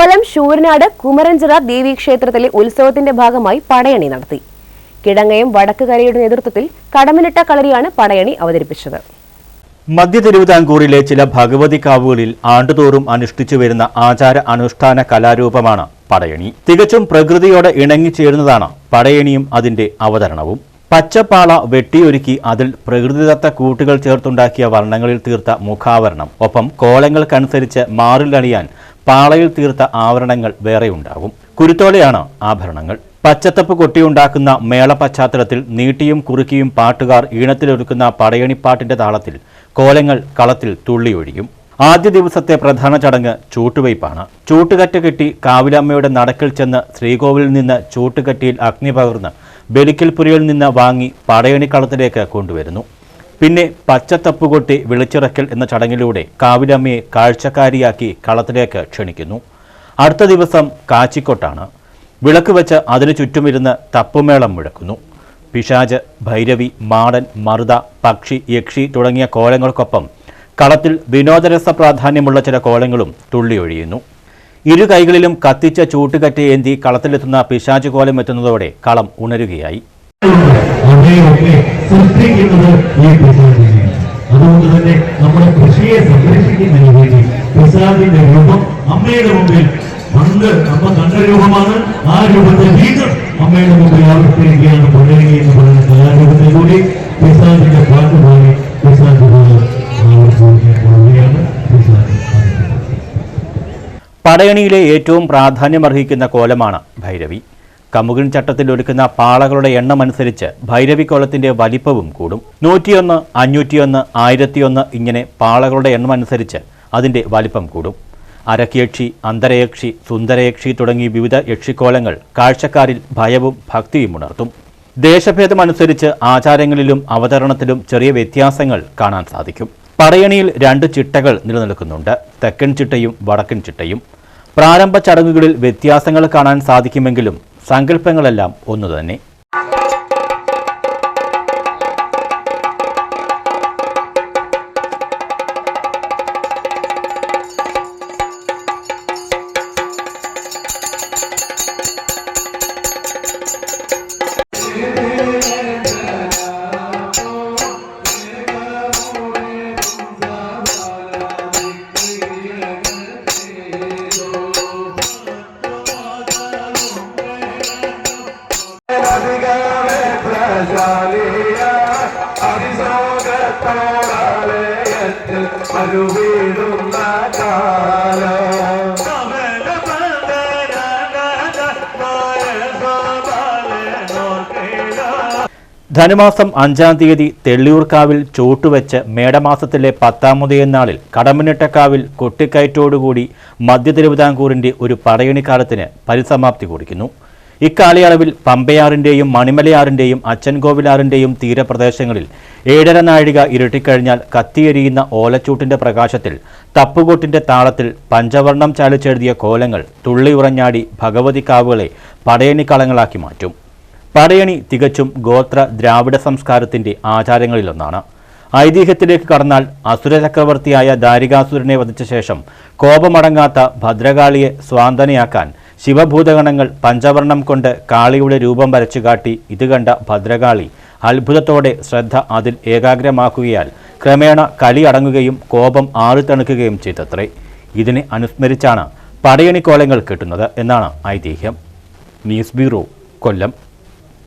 കൊല്ലം ശൂരനാട് കുമരഞ്ചിറ ദേവീക്ഷേത്രത്തിലെ ഉത്സവത്തിന്റെ ഭാഗമായി പടയണി നടത്തി. കിടങ്ങയം വടക്കുകരയുടെ നേതൃത്വത്തിൽ കടമനിട്ട കളരിയാണ് പടയണി അവതരിപ്പിച്ചത്. മധ്യ തിരുവിതാംകൂറിലെ ചില ഭഗവതി കാവുകളിൽ ആണ്ടുതോറും അനുഷ്ഠിച്ചു വരുന്ന ആചാര അനുഷ്ഠാന കലാരൂപമാണ് പടയണി. തികച്ചും പ്രകൃതിയോടെ ഇണങ്ങിച്ചേരുന്നതാണ് പടയണിയും അതിന്റെ അവതരണവും. പച്ചപ്പാള വെട്ടിയൊരുക്കി അതിൽ പ്രകൃതിദത്ത കൂട്ടുകൾ ചേർത്തുണ്ടാക്കിയ വർണ്ണങ്ങളിൽ തീർത്ത മുഖാവരണം, ഒപ്പം കോലങ്ങൾക്കനുസരിച്ച് മാറിലണിയാൻ പാളയിൽ തീർത്ത ആവരണങ്ങൾ വേറെയുണ്ടാകും. കുരുത്തോലെയാണ് ആഭരണങ്ങൾ. പച്ചത്തപ്പ് കൊട്ടിയുണ്ടാക്കുന്ന മേള പശ്ചാത്തലത്തിൽ നീട്ടിയും കുറുക്കിയും പാട്ടുകാർ ഈണത്തിലൊരുക്കുന്ന പടയണിപ്പാട്ടിന്റെ താളത്തിൽ കോലങ്ങൾ കളത്തിൽ തുള്ളിയൊഴിയും. ആദ്യ ദിവസത്തെ പ്രധാന ചടങ്ങ് ചൂട്ടുവയ്പ്പാണ്. ചൂട്ടുകറ്റ കെട്ടി കാവിലമ്മയുടെ നടക്കിൽ ചെന്ന് ശ്രീകോവിലിൽ നിന്ന് ചൂട്ടുകറ്റിയിൽ അഗ്നി പകർന്ന് ബലിക്കൽപുരയിൽ നിന്ന് വാങ്ങി പടയണിക്കളത്തിലേക്ക് കൊണ്ടുവരുന്നു. പിന്നെ പച്ചത്തപ്പുകൊട്ടി വിളിച്ചിറക്കൽ എന്ന ചടങ്ങിലൂടെ കാവിലമ്മയെ കാഴ്ചക്കാരിയാക്കി കളത്തിലേക്ക് ക്ഷണിക്കുന്നു. അടുത്ത ദിവസം കാച്ചിക്കൊട്ടാണ്. വിളക്ക് വെച്ച് അതിനു ചുറ്റുമിരുന്ന് തപ്പുമേളം മുഴക്കുന്നു. പിശാച്, ഭൈരവി, മാടൻ, മറുത, പക്ഷി, യക്ഷി തുടങ്ങിയ കോലങ്ങൾക്കൊപ്പം കളത്തിൽ വിനോദരസ പ്രാധാന്യമുള്ള ചില കോലങ്ങളും തുള്ളിയൊഴിയുന്നു. ഇരു കൈകളിലും കത്തിച്ച ചൂട്ടുകറ്റയേന്തി കളത്തിലെത്തുന്ന പിശാച് കോലം എത്തുന്നതോടെ കളം ഉണരുകയായി. അതുകൊണ്ട് തന്നെ നമ്മുടെ കൃഷിയെ സംരക്ഷിക്കുന്നതിന് വേണ്ടി പിശാചിന്റെ രൂപം അമ്മയുടെ മുമ്പിൽ പണ്ട് അമ്മ കണ്ട രൂപമാണ്. ആ രൂപത്തെ വീണ്ടും അമ്മയുടെ മുമ്പിൽ ആവർത്തിക്കുകയാണ് പടയണി എന്ന് പറയുന്ന കലാരൂപത്തിൽ കൂടി പിശാചിന്റെ പാട്ടുപാടി പിശാച് ആവർത്തിക്കുകയാണ്. പടയണിയിലെ ഏറ്റവും പ്രാധാന്യമർഹിക്കുന്ന കോലമാണ് ഭൈരവി. കമുകിൻ ചട്ടത്തിൽ ഒരുക്കുന്ന പാളകളുടെ എണ്ണമനുസരിച്ച് ഭൈരവി കോലത്തിന്റെ വലിപ്പവും കൂടും. 101, 501, 1001 ഇങ്ങനെ പാളകളുടെ എണ്ണമനുസരിച്ച് അതിന്റെ വലിപ്പം കൂടും. അരക്കിയക്ഷി, അന്തരയക്ഷി, സുന്ദരയക്ഷി തുടങ്ങി വിവിധ യക്ഷിക്കോലങ്ങൾ കാഴ്ചക്കാരിൽ ഭയവും ഭക്തിയും ഉണർത്തും. ദേശഭേദമനുസരിച്ച് ആചാരങ്ങളിലും അവതരണത്തിലും ചെറിയ വ്യത്യാസങ്ങൾ കാണാൻ സാധിക്കും. പടയണിയിൽ 2 ചിട്ടകൾ നിലനിൽക്കുന്നുണ്ട്: തെക്കൻ ചിട്ടയും വടക്കൻ ചിട്ടയും. പ്രാരംഭ ചടങ്ങുകളിൽ വ്യത്യാസങ്ങൾ കാണാൻ സാധിക്കുമെങ്കിലും സങ്കല്പങ്ങളെല്ലാം ഒന്നുതന്നെ. ധനുമാസം 5-ാം തീയതി തെള്ളിയൂർക്കാവിൽ ചൂട്ടുവെച്ച് മേടമാസത്തിലെ 10-ാമതേ നാളിൽ കടമനിട്ടക്കാവിൽ കൊട്ടിക്കയറ്റോടുകൂടി മധ്യ തിരുവിതാംകൂറിന്റെ ഒരു പടയണിക്കാലത്തിന് പരിസമാപ്തി കുറിക്കുന്നു. ഇക്കാലയളവിൽ പമ്പയാറിന്റെയും മണിമലയാറിന്റെയും അച്ചൻകോവിലാറിന്റെയും തീരപ്രദേശങ്ങളിൽ 7.5 നാഴിക ഇരുട്ടിക്കഴിഞ്ഞാൽ കത്തിയെരിയുന്ന ഓലച്ചൂട്ടിന്റെ പ്രകാശത്തിൽ തപ്പുകൊട്ടിന്റെ താളത്തിൽ പഞ്ചവർണം ചാലിച്ചെഴുതിയ കോലങ്ങൾ തുള്ളിയുറഞ്ഞാടി ഭഗവതി കാവുകളെ പടയണിക്കളങ്ങളാക്കി മാറ്റും. പടയണി തികച്ചും ഗോത്ര ദ്രാവിഡ സംസ്കാരത്തിന്റെ ആചാരങ്ങളിലൊന്നാണ്. ഐതിഹ്യത്തിലേക്ക് കടന്നാൽ അസുരചക്രവർത്തിയായ ദാരികാസുരനെ വധിച്ച ശേഷം കോപമടങ്ങാത്ത ഭദ്രകാളിയെ സ്വാന്തനയാക്കാൻ ശിവഭൂതഗണങ്ങൾ പഞ്ചവർണം കൊണ്ട് കാളിയുടെ രൂപം വരച്ചുകാട്ടി. ഇത് കണ്ട ഭദ്രകാളി അത്ഭുതത്തോടെ ശ്രദ്ധ അതിൽ ഏകാഗ്രമാക്കുകയാൽ ക്രമേണ കലി അടങ്ങുകയും കോപം ആറിത്തണുക്കുകയും ചെയ്തത്രേ. ഇതിനെ അനുസ്മരിച്ചാണ് പടയണിക്കോലങ്ങൾ കെട്ടുന്നത് എന്നാണ് ഐതിഹ്യം. ന്യൂസ് ബ്യൂറോ, കൊല്ലം.